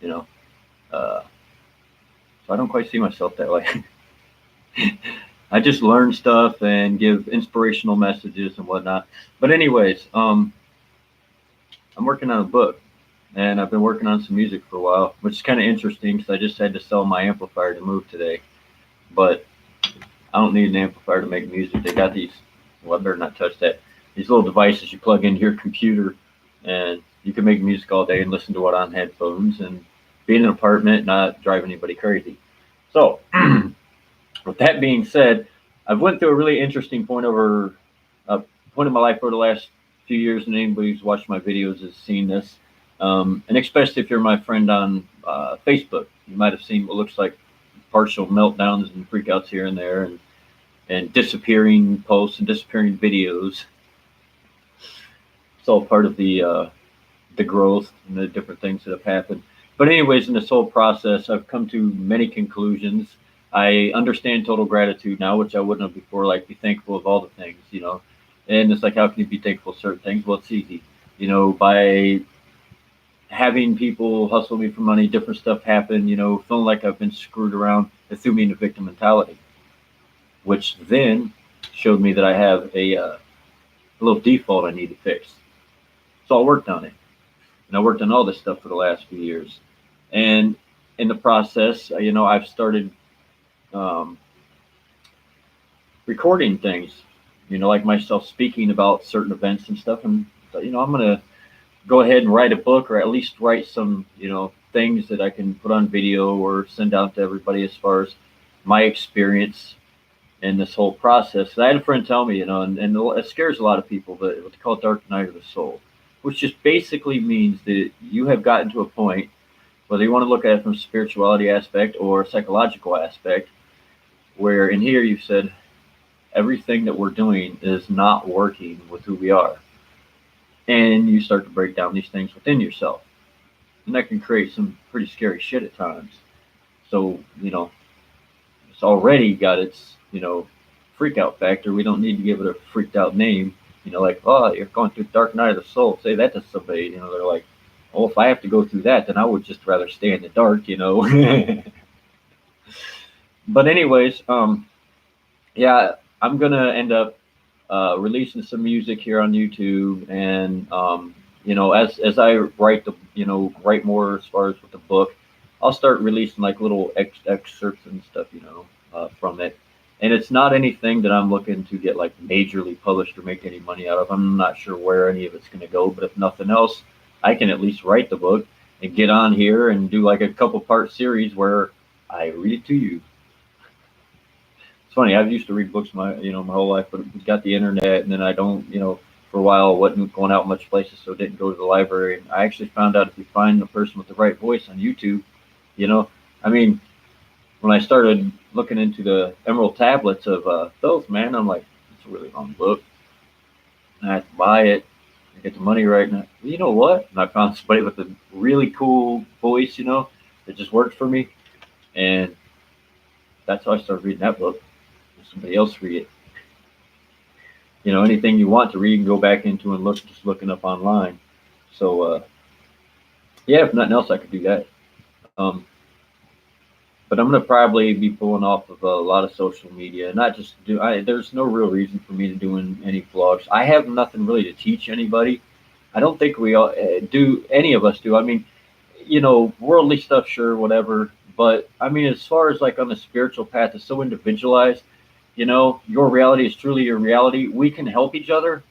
you know. Uh, so I don't quite see myself that way. I just learn stuff and give inspirational messages and whatnot. But anyways, I'm working on a book, and I've been working on some music for a while, which is kind of interesting because I just had to sell my amplifier to move today. But I don't need an amplifier to make music. They got these. Well, I better not touch that. These little devices you plug into your computer, and you can make music all day and listen to it on headphones and be in an apartment, not drive anybody crazy. So, with that being said, I've went through a really interesting point in my life over the last few years, and anybody who's watched my videos has seen this. And especially if you're my friend on Facebook, you might have seen what looks like partial meltdowns and freakouts here and there, and disappearing posts and disappearing videos. It's all part of the growth and the different things that have happened. But anyways, in this whole process, I've come to many conclusions. I understand total gratitude now, which I wouldn't have before. Like, be thankful of all the things, you know. And it's like, how can you be thankful for certain things? Well, it's easy, you know, by having people hustle me for money, different stuff happen, you know, feeling like I've been screwed around. It threw me into victim mentality, which then showed me that I have a little default I need to fix. So I worked on it. And I worked on all this stuff for the last few years. And in the process, you know, I've started um, recording things, you know, like myself speaking about certain events and stuff. And, you know, I'm going to go ahead and write a book, or at least write some, you know, things that I can put on video or send out to everybody as far as my experience in this whole process. I had a friend tell me, you know, and it scares a lot of people, but what they call dark night of the soul, which just basically means that you have gotten to a point, whether you want to look at it from a spirituality aspect or a psychological aspect, where in here you've said everything that we're doing is not working with who we are. And you start to break down these things within yourself. And that can create some pretty scary shit at times. So, you know, it's already got its, you know, freak out factor. We don't need to give it a freaked out name. You know, like, oh, you're going through dark night of the soul. Say that to somebody. You know, they're like, oh, if I have to go through that, then I would just rather stay in the dark, you know. But anyways, yeah, I'm gonna end up releasing some music here on YouTube, and you know, as I write write more as far as with the book, I'll start releasing like little excerpts and stuff, you know, from it. And it's not anything that I'm looking to get like majorly published or make any money out of. I'm not sure where any of it's going to go, but if nothing else, I can at least write the book and get on here and do like a couple part series where I read it to you. It's funny. I've used to read books my whole life, but we got the internet, and then I don't, you know, for a while I wasn't going out much places, so didn't go to the library. And I actually found out if you find the person with the right voice on YouTube, you know, I mean, when I started looking into the Emerald Tablets of Thoth, man, I'm like, it's a really long book. And I have to buy it. I get the money right now. You know what? And I found somebody with a really cool voice, you know, that just worked for me, and that's how I started reading that book. Somebody else read it. You know, anything you want to read, you can go back into and look, just looking up online. So, yeah, if nothing else, I could do that. Um, but I'm gonna probably be pulling off of a lot of social media, not just do. There's no real reason for me to doing any vlogs. I have nothing really to teach anybody. I don't think we all do. Any of us do. I mean, you know, worldly stuff, sure, whatever. But I mean, as far as like on the spiritual path, it's so individualized. You know, your reality is truly your reality. We can help each other.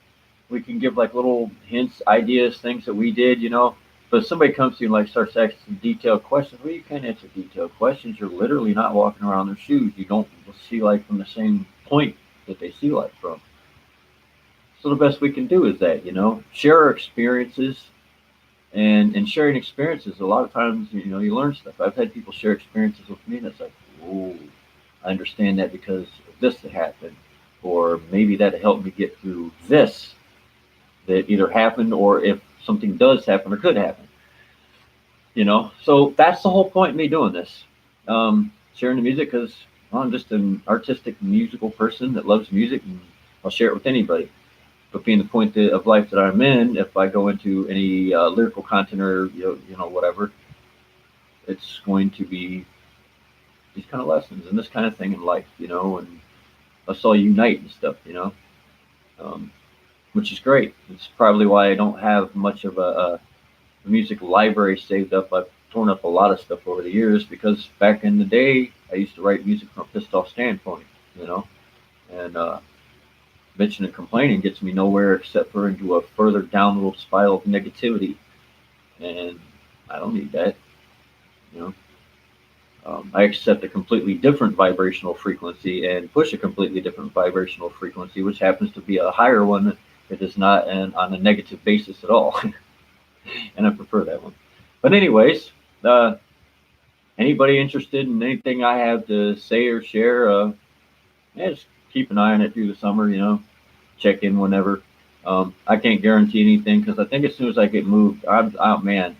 We can give like little hints, ideas, things that we did, you know. But if somebody comes to you and like starts asking some detailed questions, well, you can't answer detailed questions. You're literally not walking around their shoes. You don't see life from the same point that they see life from. So the best we can do is that, you know, share our experiences, and sharing experiences. A lot of times, you know, you learn stuff. I've had people share experiences with me, and it's like, oh, I understand that because of this that happened, or maybe that helped me get through this that either happened, or if something does happen or could happen, you know. So that's the whole point of me doing this, sharing the music, because I'm just an artistic musical person that loves music, and I'll share it with anybody. But being the point of life that I'm in, if I go into any lyrical content or whatever, it's going to be these kind of lessons and this kind of thing in life, and us all unite and stuff, um, which is great. It's probably why I don't have much of a music library saved up. I've torn up a lot of stuff over the years because back in the day, I used to write music from a pissed off standpoint, you know, and bitching and complaining gets me nowhere except for into a further downward spiral of negativity, and I don't need that, you know. I accept a completely different vibrational frequency and push a completely different vibrational frequency, which happens to be a higher one that is not on a negative basis at all. And I prefer that one. But, anyways, uh, anybody interested in anything I have to say or share, yeah, just keep an eye on it through the summer, check in whenever. I can't guarantee anything because I think as soon as I get moved, man,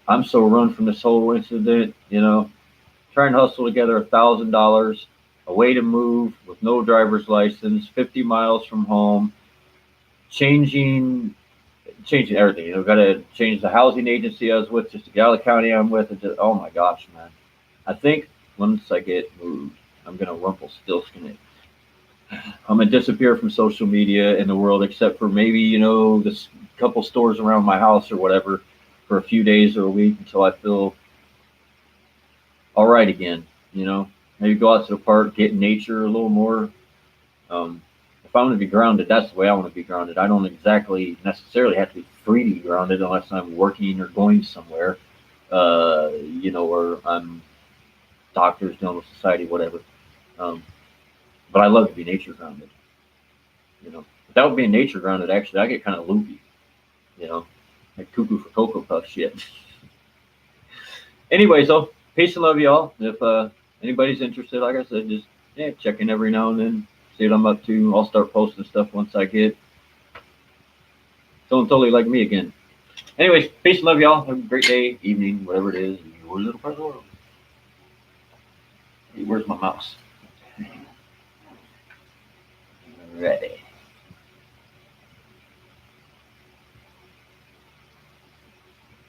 I'm so run from this whole incident, trying to hustle together $1,000, a way to move with no driver's license, 50 miles from home, changing everything. Got to change the housing agency I was with just to get out of the county I'm with. And just, oh my gosh, man. I think once I get moved, I'm gonna Rumpelstiltskin it. I'm gonna disappear from social media in the world, except for maybe this couple stores around my house or whatever, for a few days or a week until I feel all right again. Maybe go out to the park, get in nature a little more. Um, if I want to be grounded, that's the way I want to be grounded. I don't exactly necessarily have to be free to be grounded unless I'm working or going somewhere, or I'm doctors, dental society, whatever. Um, but I love to be nature grounded. Without being nature grounded, actually, I get kind of loopy. You know, like cuckoo for cocoa puff shit. Anyway, so peace and love, y'all. If anybody's interested, like I said, just check in every now and then, see what I'm up to. I'll start posting stuff once I get someone totally like me again. Anyways, peace and love, y'all. Have a great day, evening, whatever it is, your little part of the world. Hey, where's my mouse?